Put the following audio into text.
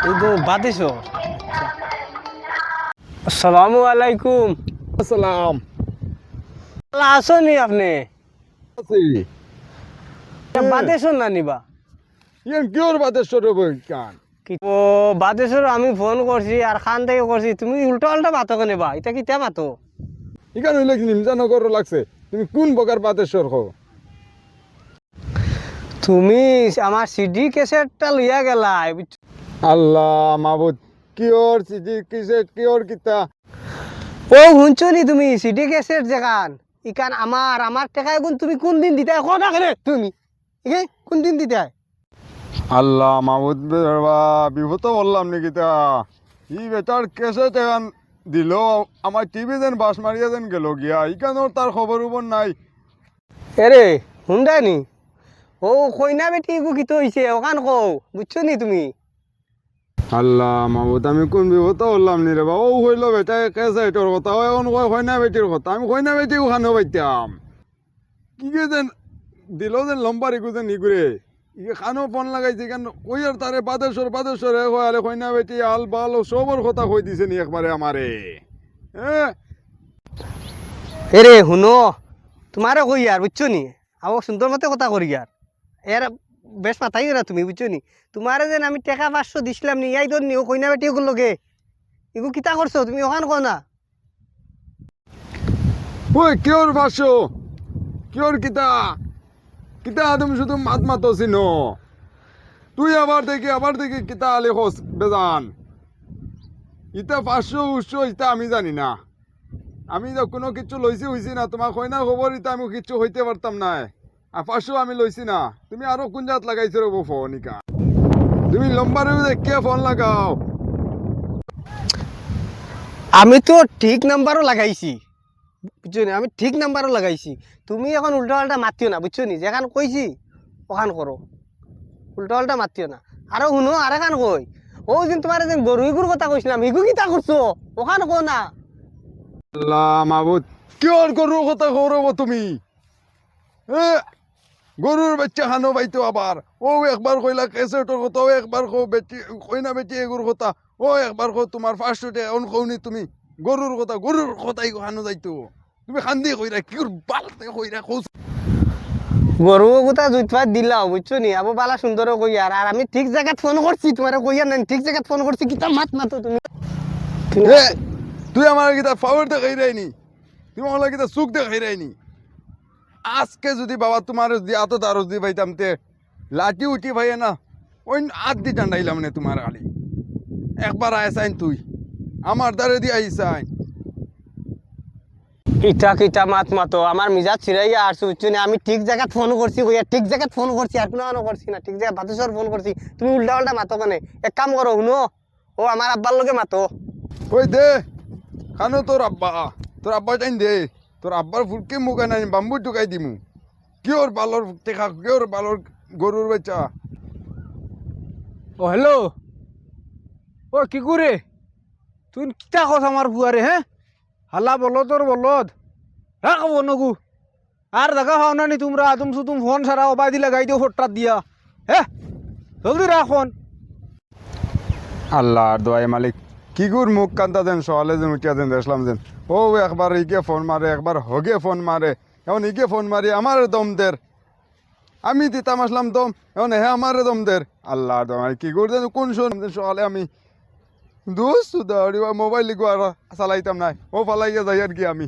এই তো বাদেশ। আসসালামু আলাইকুম। আসসালাম। ভালো আছো নি আপনি? আছি। বাদেশ না নিবা ইয়ান কিওর বাদেশ্বর কান? ও বাদেশর আমি ফোন করছি আর খান থেকে করছি, তুমি উল্টা পাল্টা বাতো কেন বা? এটা কি তে বাতো? ইকান হইলে কি নিমজানগর লাগছে? তুমি কোন প্রকার বাদেশ্বর হো? তুমি আমার সিডি ক্যাসেটটা লইয়া গেলা। আল্লাহ মাবুদ, কিওর সিজি কিসেট কিওর কিতা? ও শুনছো নি তুমি সিডি ক্যাসেট যেখান ইকান আমার আমার টাকা এখন তুমি কোন দিন দিতে কথা কেন তুমি? কোন দিন দিতে? আল্লাহ মাবুদ বাবা, বিভূত বললাম নি কিতা? ই বেটার কেসেট এখন দিল, আমার টিভি যেন বাস মারিয়া যেন গেল গিয়া, ইকানোর তার খবর উপর নাই। এরে শুনদাই নি? ও কইনা বেটি এগু কিতো হইছে ওখান কও, বুঝছো নি তুমি? আল্লাহ মাবুদ, আমি কোন বিভূত বললাম নি রে বাবা? ও হইল বেটা কেসেটর কথা, ও এখন কয় হয়না বেটির কথা। আমি হয়না বেটি ওখানে পাইতাম কি কে যেন দিল যেন লম্বার ইগু যেন ইগুরে ইয়ে খানো ফোন লাগাইছে কেন কই আর তারে বাদেশ্বর আলে কইনা বেটি আল বাল সবর কথা কই দিছে নি একবারে আমারে। হ্যাঁ এরে শুনো, তোমারে কই আর বুঝছো নি? আও সুন্দর মতে কথা করি আর এর বেশ মাথাই না তুমি, বুঝছো নি? তোমারে যেন আমি টাকা 500 দিছিলাম নি, এই ধর নি ও কইনা বেটি ওগুলো লগে এগু কিতা করছো তুমি ওখান কো না? ওই কিওর ভাষ্য, কিওর কিতা কিতা তুমি শুধু মাত মাতছি ন, তুই আবার দেখি কিতা আলে হোস বেজান। ইতা 500 ইতা আমি জানি না, আমি তো কোনো কিছু লইছি হইছি না। তোমার কইনা খবর ইতা আমি কিছু হইতে পারতাম না। আর 500 আমি লইছি না। তুমি আরো কোন জাত লাগাইছো রে ফোন ইকা? তুমি লম্বারে কে ফোন লাগাও? আমি তো ঠিক নাম্বারও লাগাইছি, বুঝছো নি? আমি ঠিক নাম্বারও লাগাইছি। তুমি এখন উল্টা পাল্টা মাতিও না, বুঝছো নি? যেখান কইছি ওখান করো, উল্টা পাল্টা মাতিও না। আরো শুনো আর এখান কই, ও যেন তোমার যেন গরু ইগুর কথা কইছিলাম ইগু কিতা করছো ওখান কো না? আল্লাহ মাবুদ, কিয়র গরুর কথা কৌরব তুমি? গরুর বাচ্চা খানো পাইতো আবার। ও একবার কইলা কেসেটর কথা, ও একবার কো বেটি কইনা বেটি এগুর কথা, ও একবার কো তোমার 500 টাকা অন কওনি তুমি। গরুর কথাই খানো যাইতো। তুমি খান্দি কইরা কির বালতে কইরা কইছ। গরু গোটা জুতফাত দিলাও, বুঝছো নি? আবো বালা সুন্দর কই আর আমি ঠিক জায়গাত ফোন করছি, তোমার কইয়া নাই ঠিক জায়গাত ফোন করছি, কিতা মাত মাতো তুমি? তুই আমার কিতা পাওয়ার দেখাই রাইনি, তুমি আমার কিতা সুখ দেখাই রাইনি। আজকে যদি বাবা তোমার যদি এত দারজ দি পাইতাম তে লাঠি উঠি ভাইয়া না ওই আট দি টান্ডাইলাম না তোমার আলি। একবার আইসাইন তুই আমার দ্বারে দিয়ে আইসাইন। কিতা কিতা মাত মাতো আমার মিজাজ ছিড়াইয়া আসছো, বুঝছো নি? আমি ঠিক জায়গাত ফোন করছি, কইয়া ঠিক জায়গাত ফোন করছি, আর কোনো করছি না। ঠিক জায়গা বাতেশ্বর ফোন করছি, তুমি উল্টা পাল্টা মাতো কেন? এক কাম করো শুনো, ও আমার আব্বার লগে মাতো। ওই দে খানো তোর আব্বা টাইম দে। তোর আব্বার ফুটকে মুখে নাই বাম্বু টুকাই দিমু। কিওর বালর টেকা, কিওর বালর গরুর বাচ্চা। ও হ্যালো, ও কি করে তুই কিতা কথা আমার বুয়ারে? হ্যাঁ হাল্লা বলদর বলদ, হ্যাঁ কব নগু আর দেখা পাও না নি তোমরা? আদম সুতুম ফোন সারা অবাই দিলে গাই দিও ফট্টাত দিয়া। হ্যাঁ জলদি রাখন। আল্লাহর দোয়াই মালিক, কি গুর মুখ কান্তা দেন সকালে যেন উঠিয়া দেন দেখলাম যেন ও একবার ইকে ফোন মারে, একবার হগে ফোন মারে, এখন ইকে ফোন মারি আমার দম দের। আমি দিতাম আসলাম দম, এখন হ্যাঁ আমার দম দের। আল্লাহর দম কি করে দেন কোন সকালে আমি দোস্ত মোবাইল লিখো আর চালাইতাম নাই, ও ফালাইয়া যাই আর কি আমি।